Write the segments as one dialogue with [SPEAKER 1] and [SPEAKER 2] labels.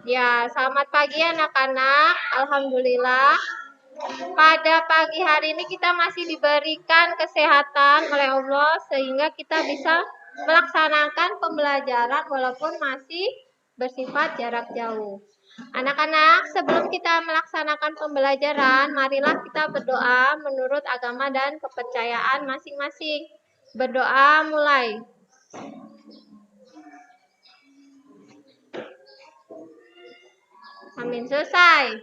[SPEAKER 1] Ya, selamat pagi anak-anak. Alhamdulillah. Pada pagi hari ini kita masih diberikan kesehatan oleh Allah sehingga kita bisa melaksanakan pembelajaran walaupun masih bersifat jarak jauh. Anak-anak, sebelum kita melaksanakan pembelajaran, marilah kita berdoa menurut agama dan kepercayaan masing-masing. Berdoa mulai. Amin, selesai.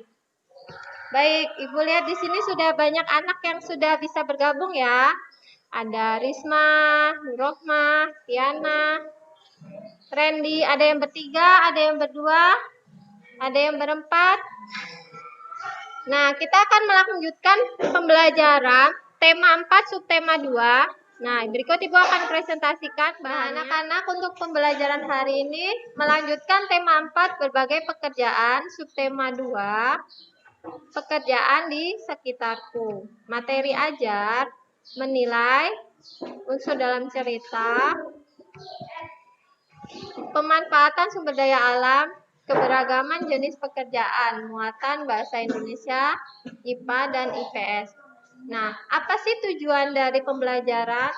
[SPEAKER 1] Baik, Ibu lihat di sini sudah banyak anak yang sudah bisa bergabung ya. Ada Risma, Nurrohmah, Tiana, Randy, ada yang bertiga, ada yang berdua, ada yang berempat. Nah, kita akan melanjutkan pembelajaran tema 4 subtema 2. Nah, berikut Ibu akan presentasikan bahannya. Anak-anak untuk pembelajaran hari ini melanjutkan tema 4 berbagai pekerjaan subtema 2. Pekerjaan di sekitarku. Materi ajar, menilai, unsur dalam cerita, pemanfaatan sumber daya alam, keberagaman jenis pekerjaan, muatan bahasa Indonesia, IPA dan IPS. Nah, apa sih tujuan dari pembelajaran?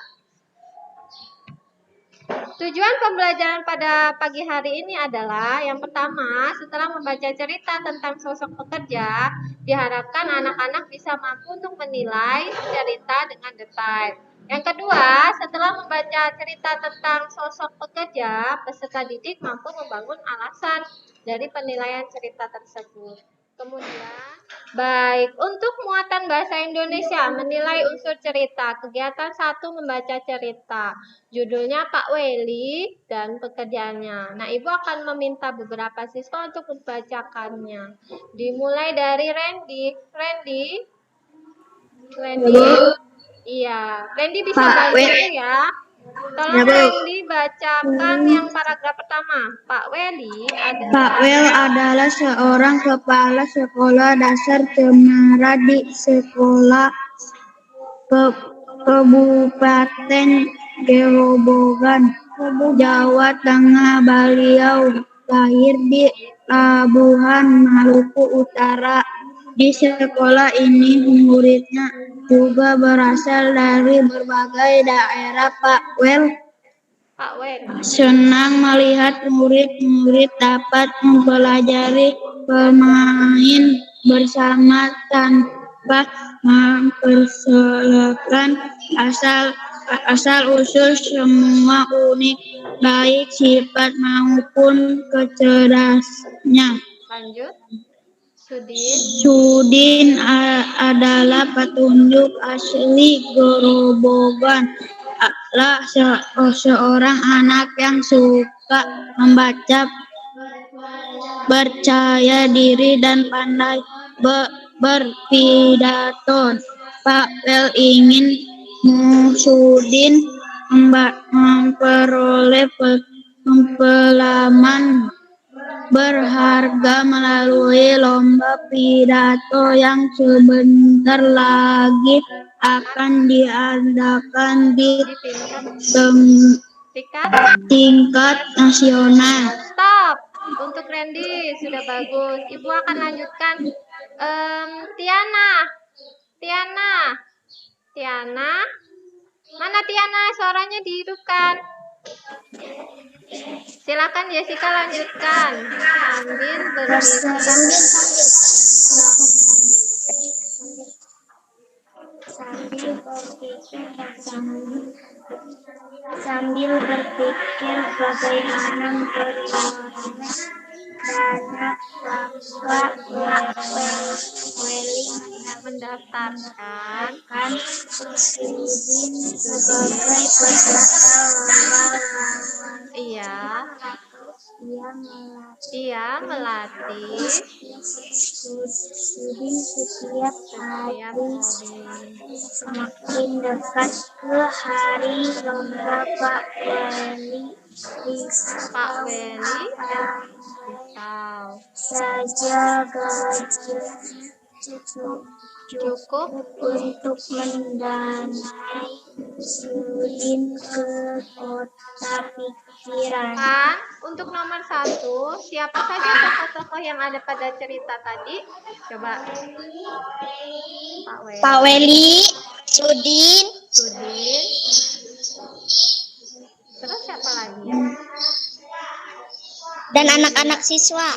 [SPEAKER 1] Tujuan pembelajaran pada pagi hari ini adalah yang pertama, setelah membaca cerita tentang sosok pekerja, diharapkan anak-anak bisa mampu untuk menilai cerita dengan detail. Yang kedua, setelah membaca cerita tentang sosok pekerja, peserta didik mampu membangun alasan dari penilaian cerita tersebut. Kemudian, baik, untuk muatan bahasa Indonesia, menilai unsur cerita, kegiatan 1 membaca cerita. Judulnya Pak Weli dan pekerjaannya. Nah, Ibu akan meminta beberapa siswa untuk membacakannya. Dimulai dari Randy. Randy. Iya, Randy bisa bantu ya. Tolong Randy bacakan yang paragraf pertama. Pak
[SPEAKER 2] Wel adalah seorang kepala sekolah dasar Cemara di sekolah Kabupaten Gerobogan, Jawa Tengah. Beliau lahir di Labuhan, Maluku Utara. Di sekolah ini muridnya juga berasal dari berbagai daerah. Pak Wel senang melihat murid-murid dapat mempelajari bermain bersama tanpa mempersoalkan asal-usul semua unik baik sifat maupun kecerdasannya.
[SPEAKER 1] Lanjut.
[SPEAKER 2] Sudin adalah petunjuk asli Gerobogan. Adalah seorang anak yang suka membaca, percaya diri dan pandai berpidato. Pak Wel ingin Sudin memperoleh pengalaman berharga melalui lomba pidato yang sebentar lagi akan diadakan di tingkat nasional.
[SPEAKER 1] Stop. Untuk Randy sudah bagus. Ibu akan lanjutkan. Tiana. Mana Tiana? Suaranya dihidupkan. Silakan Jessica lanjutkan.
[SPEAKER 3] Sambil berpikir bagaimana memperoleh dana, Pak Weli mendaftarkan Sudin sebagai peserta lomba.
[SPEAKER 1] Ia melatih
[SPEAKER 3] Sudin setiap hari semakin dekat ke hari lomba. Pak Weli saja gajinya cukup
[SPEAKER 1] cukup
[SPEAKER 3] untuk mendanai studi ke kota pikiran.
[SPEAKER 1] kan? Untuk nomor 1, siapa saja tokoh-tokoh yang ada pada cerita tadi? Coba.
[SPEAKER 3] Pak Weli, Sudin,
[SPEAKER 1] Sudin. Terus siapa lagi?
[SPEAKER 3] dan anak-anak siswa.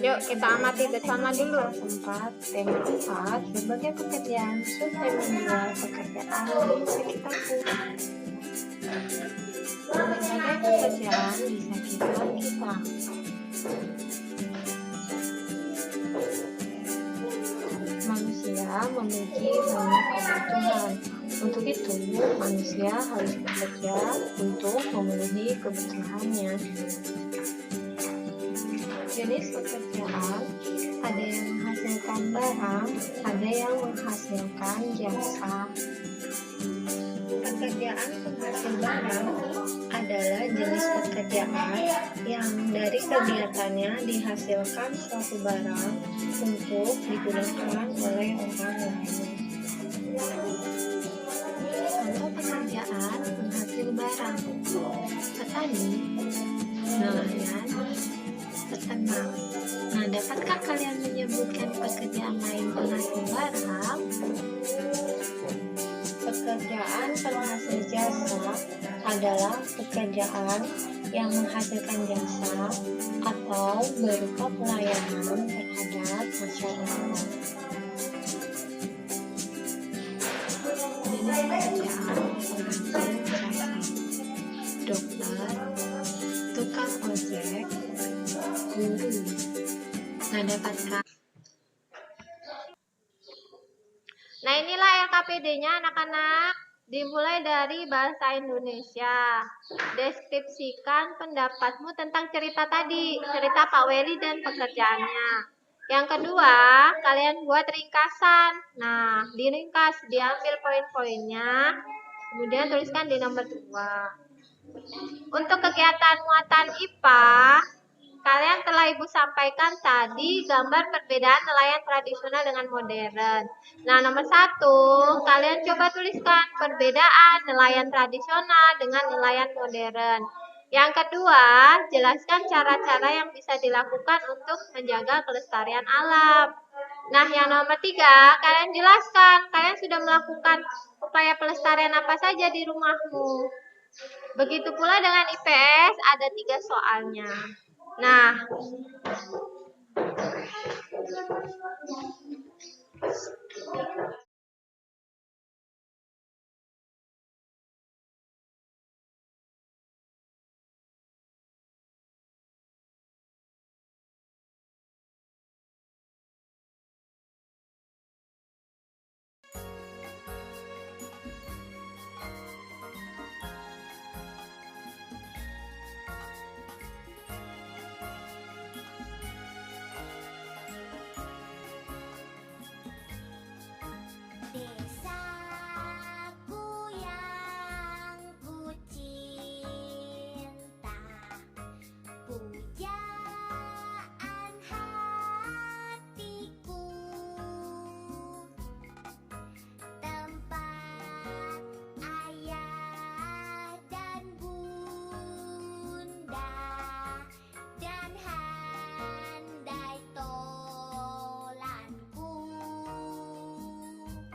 [SPEAKER 1] Yuk kita amati bersama dulu. 4, tema 4, berbagai pekerjaan sudah membuat pekerjaan di sekitarku. Berbagai pekerjaan di sekitar kita. Manusia memiliki banyak kebutuhan. Untuk itu, manusia harus bekerja untuk memenuhi kebutuhannya. Jenis pekerjaan, ada yang menghasilkan barang, ada yang menghasilkan jasa. Pekerjaan penghasil barang adalah jenis pekerjaan yang dari kegiatannya dihasilkan suatu barang untuk digunakan oleh orang lain. Contoh pekerjaan penghasil barang: petani, nelayan, peternak. Nah, dapatkah kalian menyebutkan pekerjaan lain penghasil barang? Pekerjaan penghasil jasa adalah pekerjaan yang menghasilkan jasa atau berupa pelayanan terhadap masyarakat. Jenis pekerjaan penghasil jasa: dokter, tukang ojek, guru. Nah, dapatkah? Nah, inilah LKPD-nya anak-anak. Dimulai dari bahasa Indonesia. Deskripsikan pendapatmu tentang cerita tadi, cerita Pak Weli dan pekerjaannya. Yang kedua, kalian buat ringkasan. Nah, diringkas, diambil poin-poinnya, kemudian tuliskan di nomor 2. Untuk kegiatan muatan IPA, kalian telah Ibu sampaikan tadi gambar perbedaan nelayan tradisional dengan modern. Nah, nomor 1, kalian coba tuliskan perbedaan nelayan tradisional dengan nelayan modern. Yang kedua, jelaskan cara-cara yang bisa dilakukan untuk menjaga kelestarian alam. Nah, yang nomor 3, kalian jelaskan kalian sudah melakukan upaya pelestarian apa saja di rumahmu. Begitu pula dengan IPS, ada 3 soalnya. Nah,